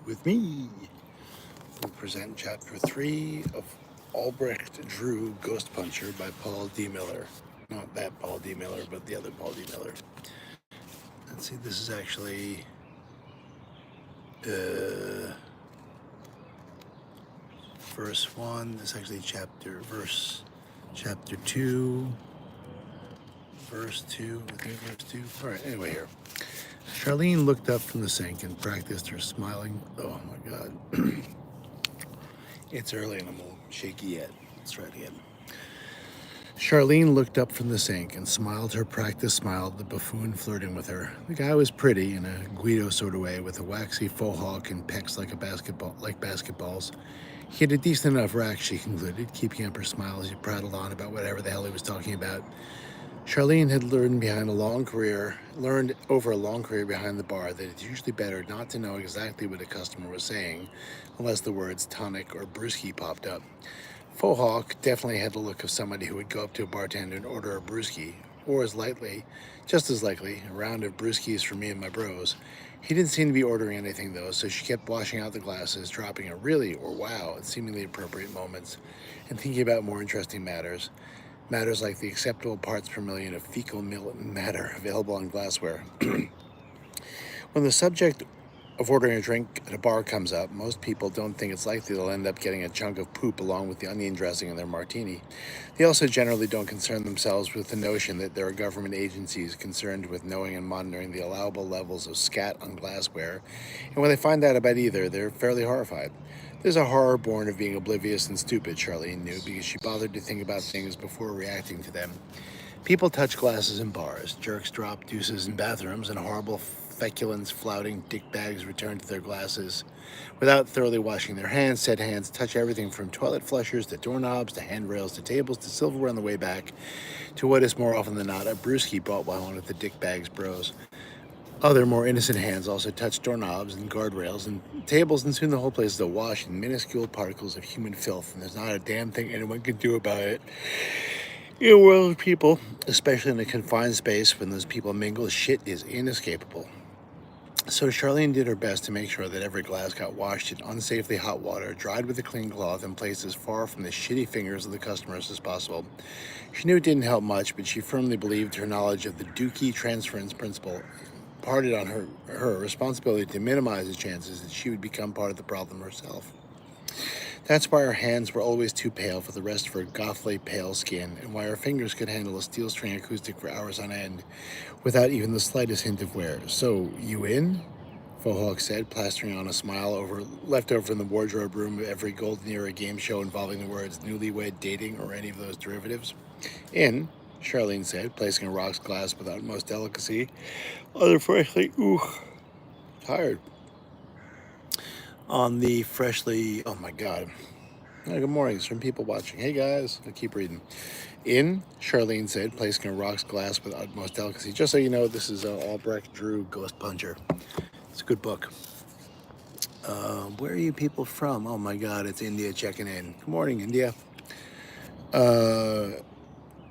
with me. We'll present chapter 3 of Albrecht Drue, Ghost Puncher by Paul D. Miller. Not that Paul D. Miller, but the other Paul D. Miller. Let's see, this is actually verse 1. This is actually chapter 2. Verse 2, I think verse 2. All right, anyway, here. Charlene looked up from the sink and practiced her smiling. Oh my God. It's early and I'm a little shaky yet. Let's try it again. Charlene looked up from the sink and smiled her practice smile at the buffoon flirting with her. The guy was pretty in a Guido sort of way, with a waxy faux hawk and pecs like basketballs. He had a decent enough rack, she concluded, keeping up her smile as he prattled on about whatever the hell he was talking about. Charlene had learned over a long career behind the bar that it's usually better not to know exactly what a customer was saying unless the words tonic or brewski popped up. Faux hawk definitely had the look of somebody who would go up to a bartender and order a brewski, or just as likely, a round of brewskis for me and my bros. He didn't seem to be ordering anything though, so she kept washing out the glasses, dropping a really or wow at seemingly appropriate moments, and thinking about more interesting matters. Matters like the acceptable parts per million of fecal matter available on glassware. When the subject of ordering a drink at a bar comes up, most people don't think it's likely they'll end up getting a chunk of poop along with the onion dressing in their martini. They also generally don't concern themselves with the notion that there are government agencies concerned with knowing and monitoring the allowable levels of scat on glassware, and when they find out about either, they're fairly horrified. There's a horror born of being oblivious and stupid, Charlene knew, because she bothered to think about things before reacting to them. People touch glasses in bars, jerks drop deuces in bathrooms, and horrible feculents flouting dickbags return to their glasses without thoroughly washing their hands. Said hands touch everything from toilet flushers to doorknobs to handrails to tables to silverware on the way back to what is more often than not a brewski bought by one of the dickbags bros. Other, more innocent hands also touch doorknobs and guardrails and tables, and soon the whole place is awash in minuscule particles of human filth, and there's not a damn thing anyone can do about it. In a world of people, especially in a confined space when those people mingle, shit is inescapable. So Charlene did her best to make sure that every glass got washed in unsafely hot water, dried with a clean cloth, and placed as far from the shitty fingers of the customers as possible. She knew it didn't help much, but she firmly believed her knowledge of the Dookie transference principle parted on her responsibility to minimize the chances that she would become part of the problem herself. That's why her hands were always too pale for the rest of her gothly pale skin, and why her fingers could handle a steel string acoustic for hours on end without even the slightest hint of wear. "So, you in?" Faux Hawk said, plastering on a smile left over in the wardrobe room of every golden era game show involving the words newlywed, dating, or any of those derivatives. "In," Charlene said, placing a rocks glass with utmost delicacy on the freshly, tired. On the freshly, oh my God. Good morning, there's some people watching. Hey guys, I'll keep reading. "In," Charlene said, placing a rocks glass with utmost delicacy. Just so you know, this is Albrecht Drue, Ghost Puncher. It's a good book. Where are you people from? Oh my God, it's India checking in. Good morning, India.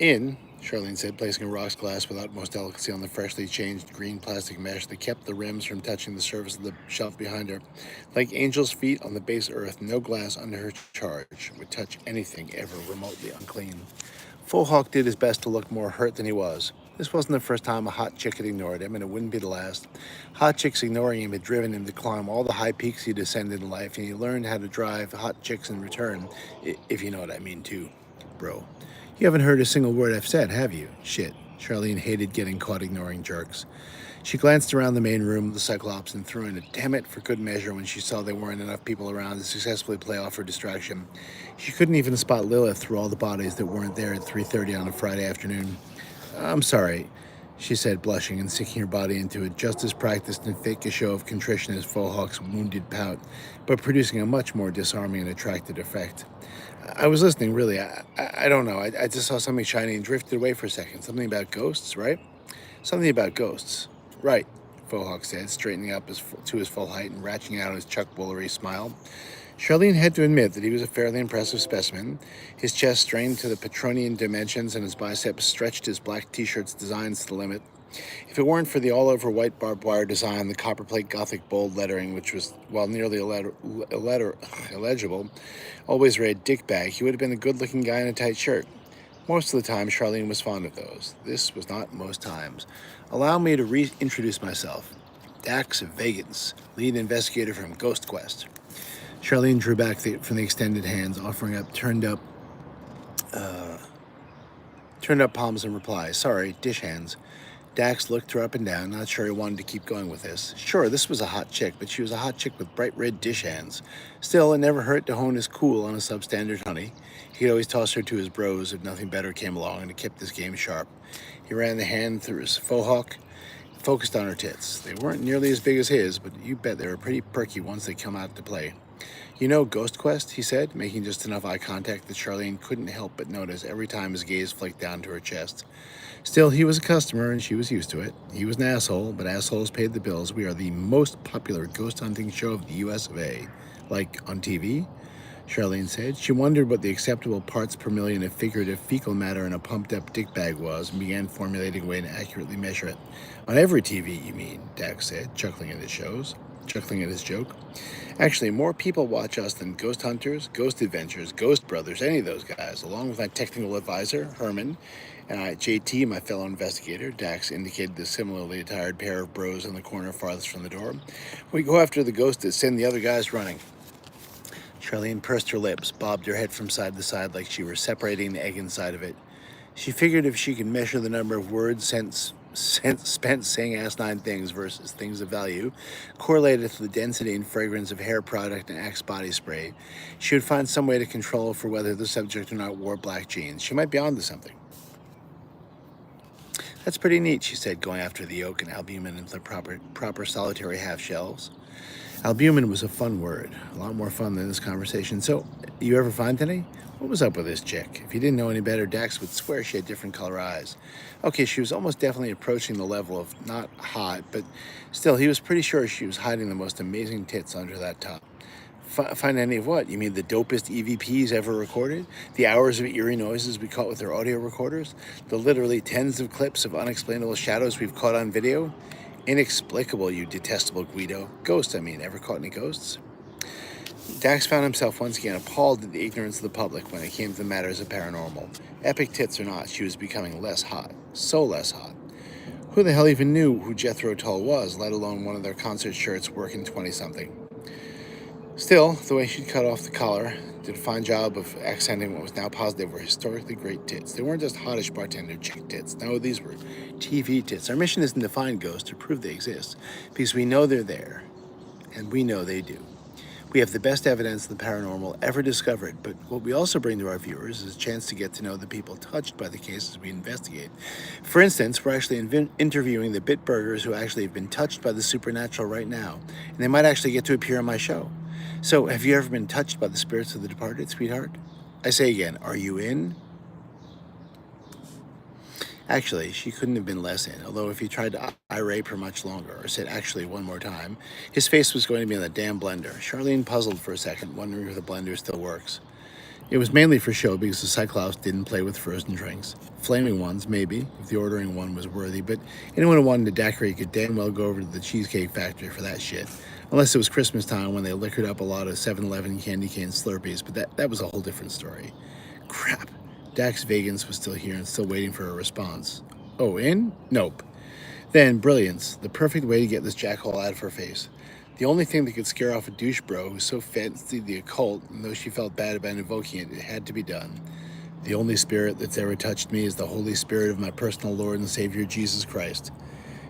"In," Charlene said, placing a rocks glass with utmost delicacy on the freshly changed green plastic mesh that kept the rims from touching the surface of the shelf behind her. Like angels' feet on the base earth, no glass under her charge would touch anything ever remotely unclean. Faux Hawk did his best to look more hurt than he was. This wasn't the first time a hot chick had ignored him, and it wouldn't be the last. Hot chicks ignoring him had driven him to climb all the high peaks he'd ascended in life, and he learned how to drive hot chicks in return, if you know what I mean too, bro. "You haven't heard a single word I've said, have you?" "Shit." Charlene hated getting caught ignoring jerks. She glanced around the main room of the Cyclops and threw in a "damn it" for good measure when she saw there weren't enough people around to successfully play off her distraction. She couldn't even spot Lilith through all the bodies that weren't there at 3:30 on a Friday afternoon. "I'm sorry," she said, blushing and sinking her body into it, just as practiced and fake a show of contrition as Faux Hawk's wounded pout, but producing a much more disarming and attractive effect. "I was listening, really. I don't know. I just saw something shiny and drifted away for a second. Something about ghosts, right?" "Something about ghosts. Right," Faux Hawk said, straightening up to his full height and ratcheting out his Chuck Woolery smile. Charlene had to admit that he was a fairly impressive specimen. His chest strained to the Petronian dimensions, and his biceps stretched his black t-shirt's designs to the limit. If it weren't for the all-over white barbed wire design, the copperplate Gothic bold lettering, which was, while nearly illegible, always read "dick bag," he would have been a good-looking guy in a tight shirt. Most of the time, Charlene was fond of those. This was not most times. Allow me to reintroduce myself. Dax Vegans, lead investigator from Ghost Quest. Charlene drew back from the extended hands, offering up turned up palms in reply. Sorry, dish hands. Dax looked her up and down, not sure he wanted to keep going with this. Sure, this was a hot chick, but she was a hot chick with bright red dish hands. Still, it never hurt to hone his cool on a substandard honey. He'd always toss her to his bros if nothing better came along, and it kept his game sharp. He ran the hand through his faux hawk, focused on her tits. They weren't nearly as big as his, but you bet they were pretty perky once they come out to play. You know Ghost Quest, he said, making just enough eye contact that Charlene couldn't help but notice every time his gaze flicked down to her chest. Still, he was a customer and she was used to it. He was an asshole, but assholes paid the bills. We are the most popular ghost hunting show of the US of A. Like, on TV? Charlene said. She wondered what the acceptable parts per million of figurative fecal matter in a pumped-up dick bag was and began formulating a way to accurately measure it. On every TV, you mean, Dax said, chuckling at his joke. Actually, more people watch us than Ghost Hunters, Ghost Adventures, Ghost Brothers, any of those guys, along with my technical advisor, Herman, and JT, my fellow investigator. Dax indicated the similarly attired pair of bros in the corner farthest from the door. We go after the ghost to send the other guys running. Charlene pursed her lips, bobbed her head from side to side like she were separating the egg inside of it. She figured if she could measure the number of words spent saying asinine things versus things of value, correlated to the density and fragrance of hair product and Axe body spray, she would find some way to control for whether the subject or not wore black jeans. She might be onto something. That's pretty neat, she said, going after the yolk and albumin into the proper solitary half shells. Albumin was a fun word, a lot more fun than this conversation. So, you ever find any? What was up with this chick? If you didn't know any better, Dax would swear she had different color eyes. Okay, she was almost definitely approaching the level of not hot, but still, he was pretty sure she was hiding the most amazing tits under that top. Find any of what? You mean the dopest EVPs ever recorded? The hours of eerie noises we caught with their audio recorders? The literally tens of clips of unexplainable shadows we've caught on video? Inexplicable, you detestable Guido. Ghost, I mean. Ever caught any ghosts? Dax found himself once again appalled at the ignorance of the public when it came to matters of paranormal. Epic tits or not, she was becoming less hot. So less hot. Who the hell even knew who Jethro Tull was, let alone one of their concert shirts working 20-something? Still, the way she'd cut off the collar did a fine job of accenting what was now positive were historically great tits. They weren't just hottish bartender chick tits. No, these were TV tits. Our mission isn't to find ghosts, to prove they exist, because we know they're there, and we know they do. We have the best evidence of the paranormal ever discovered, but what we also bring to our viewers is a chance to get to know the people touched by the cases we investigate. For instance, we're actually interviewing the Bitburgers who actually have been touched by the supernatural right now, and they might actually get to appear on my show. So, have you ever been touched by the spirits of the departed, sweetheart? I say again, are you in? Actually, she couldn't have been less in, although if he tried to irate her much longer, or said actually one more time, his face was going to be in the damn blender. Charlene puzzled for a second, wondering if the blender still works. It was mainly for show because the Cyclops didn't play with frozen drinks. Flaming ones, maybe, if the ordering one was worthy, but anyone who wanted a daiquiri could damn well go over to the Cheesecake Factory for that shit. Unless it was Christmas time when they liquored up a lot of 7-Eleven candy cane Slurpees, but that was a whole different story. Crap. Dax Vegans was still here and still waiting for a response. Oh, in? Nope. Then, brilliance. The perfect way to get this jackhole out of her face. The only thing that could scare off a douche bro who so fancied the occult, and though she felt bad about invoking it, it had to be done. The only spirit that's ever touched me is the Holy Spirit of my personal Lord and Savior, Jesus Christ.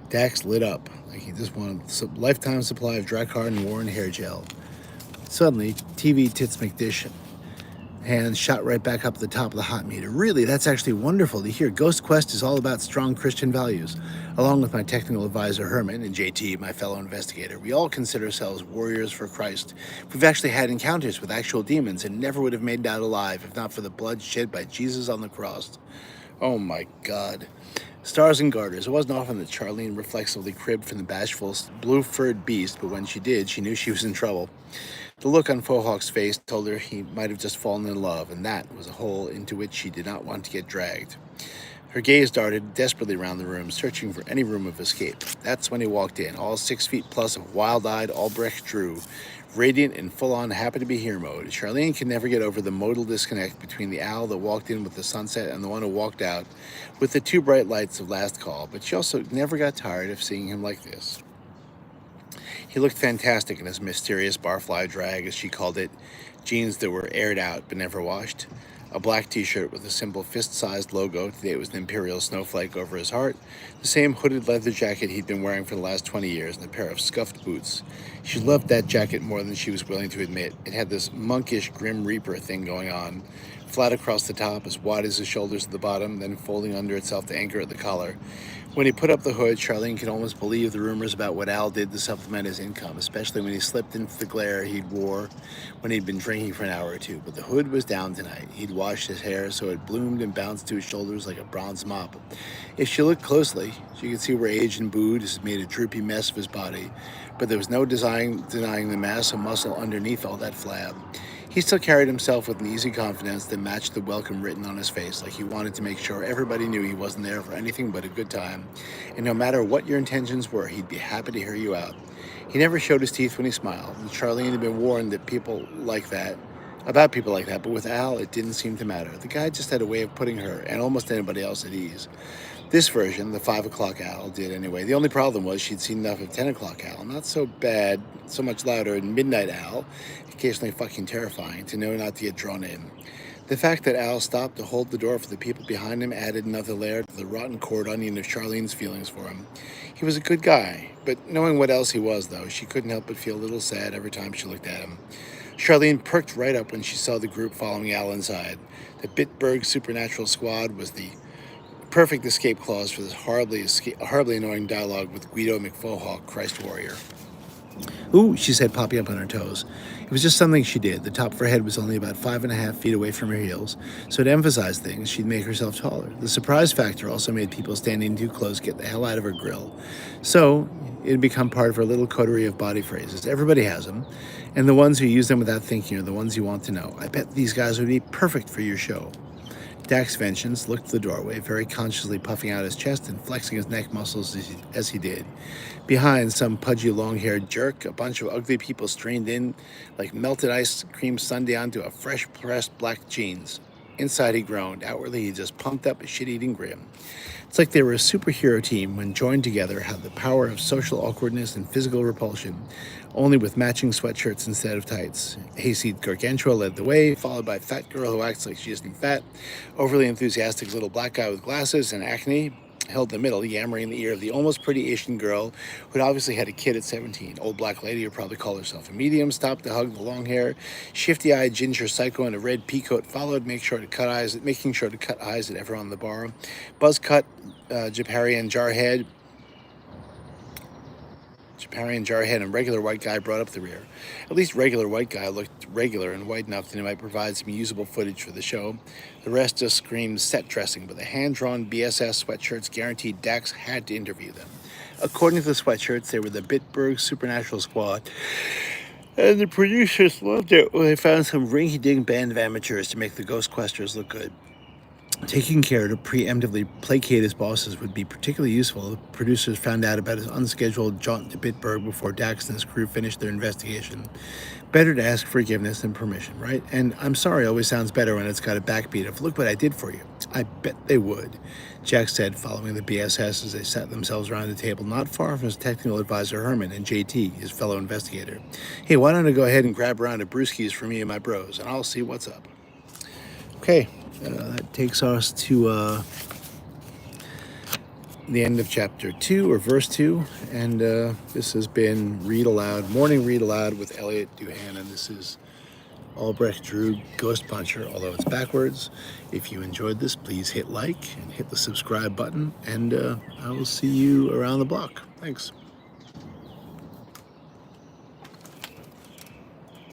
Dax lit up like he just wanted a lifetime supply of Drakkar and Warren hair gel. Suddenly, TV Tits McDish hands shot right back up to the top of the hot meter. Really, that's actually wonderful to hear. Ghost Quest is all about strong Christian values. Along with my technical advisor, Herman, and JT, my fellow investigator, we all consider ourselves warriors for Christ. We've actually had encounters with actual demons and never would have made it out alive if not for the blood shed by Jesus on the cross. Oh my God. Stars and garters. It wasn't often that Charlene reflexively cribbed from the bashful blue-furred beast, but when she did, she knew she was in trouble. The look on Fohawk's face told her he might have just fallen in love, and that was a hole into which she did not want to get dragged. Her gaze darted desperately around the room, searching for any room of escape. That's when he walked in, all 6 feet plus of wild-eyed Albrecht Drue, radiant and full-on happy-to-be-here mode. Charlene could never get over the modal disconnect between the owl that walked in with the sunset and the one who walked out with the two bright lights of last call, but she also never got tired of seeing him like this. He looked fantastic in his mysterious barfly drag, as she called it, jeans that were aired out but never washed, a black t-shirt with a simple fist-sized logo, today it was an imperial snowflake over his heart, the same hooded leather jacket he'd been wearing for the last 20 years, and a pair of scuffed boots. She loved that jacket more than she was willing to admit. It had this monkish Grim Reaper thing going on, flat across the top, as wide as his shoulders at the bottom, then folding under itself to anchor at the collar. When he put up the hood, Charlene could almost believe the rumors about what Al did to supplement his income, especially when he slipped into the glare he'd wore when he'd been drinking for an hour or two. But the hood was down tonight. He'd washed his hair so it bloomed and bounced to his shoulders like a bronze mop. If she looked closely, she could see where age and booze had made a droopy mess of his body, but there was no denying the mass of muscle underneath all that flab. He still carried himself with an easy confidence that matched the welcome written on his face, like he wanted to make sure everybody knew he wasn't there for anything but a good time, and no matter what your intentions were, he'd be happy to hear you out. He never showed his teeth when he smiled, and Charlene had been warned about people like that, but with Al, it didn't seem to matter. The guy just had a way of putting her, and almost anybody else, at ease. This version, the 5 o'clock Al, did anyway. The only problem was she'd seen enough of 10 o'clock Al, not so bad, so much louder, and midnight Al, occasionally fucking terrifying, to know not to get drawn in. The fact that Al stopped to hold the door for the people behind him added another layer to the rotten cord onion of Charlene's feelings for him. He was a good guy, but knowing what else he was, though, she couldn't help but feel a little sad every time she looked at him. Charlene perked right up when she saw the group following Al inside. The Bitburg Supernatural Squad was the perfect escape clause for this horribly annoying dialogue with Guido McFohawk, Christ Warrior. Ooh, she said, popping up on her toes. It was just something she did. The top of her head was only about 5.5 feet away from her heels, so to emphasize things, she'd make herself taller. The surprise factor also made people standing too close get the hell out of her grill. So it had become part of her little coterie of body phrases. Everybody has them, and the ones who use them without thinking are the ones you want to know. I bet these guys would be perfect for your show. Dax Vengeance looked to the doorway, very consciously puffing out his chest and flexing his neck muscles as he did. Behind, some pudgy long-haired jerk, a bunch of ugly people strained in like melted ice cream sundae onto a fresh-pressed black jeans. Inside he groaned. Outwardly he just pumped up a shit-eating grin. It's like they were a superhero team when joined together had the power of social awkwardness and physical repulsion, only with matching sweatshirts instead of tights. Hayseed Gargantua led the way, followed by a fat girl who acts like she isn't fat, overly enthusiastic little black guy with glasses and acne, held the middle, yammering in the ear of the almost pretty Asian girl who'd obviously had a kid at 17. Old black lady who probably called herself a medium stopped to hug the long hair. Shifty-eyed ginger psycho in a red peacoat followed, making sure to cut eyes at everyone in the bar. Buzz cut, Japarian jarhead and regular white guy brought up the rear. At least regular white guy looked regular and white enough that he might provide some usable footage for the show. The rest just screamed set dressing, but the hand-drawn BSS sweatshirts guaranteed Dax had to interview them. According to the sweatshirts, they were the Bitburg Supernatural Squad, and the producers loved it when they found some rinky-dink band of amateurs to make the Ghost Questers look good. Taking care to preemptively placate his bosses would be particularly useful. The producers found out about his unscheduled jaunt to Bitburg before Dax and his crew finished their investigation. Better to ask forgiveness than permission, right? And I'm sorry always sounds better when it's got a backbeat of, look what I did for you. I bet they would, Jack said, following the BSS as they sat themselves around the table, not far from his technical advisor Herman and JT, his fellow investigator. Hey, why don't I go ahead and grab a round of brewskis for me and my bros, and I'll see what's up. Okay. That takes us to the end of chapter 2, or verse 2, and this has been Read Aloud, Morning Read Aloud with Elliot Duhan, and this is Albrecht Drue, Ghost Puncher, although it's backwards. If you enjoyed this, please hit like and hit the subscribe button, and I will see you around the block. Thanks.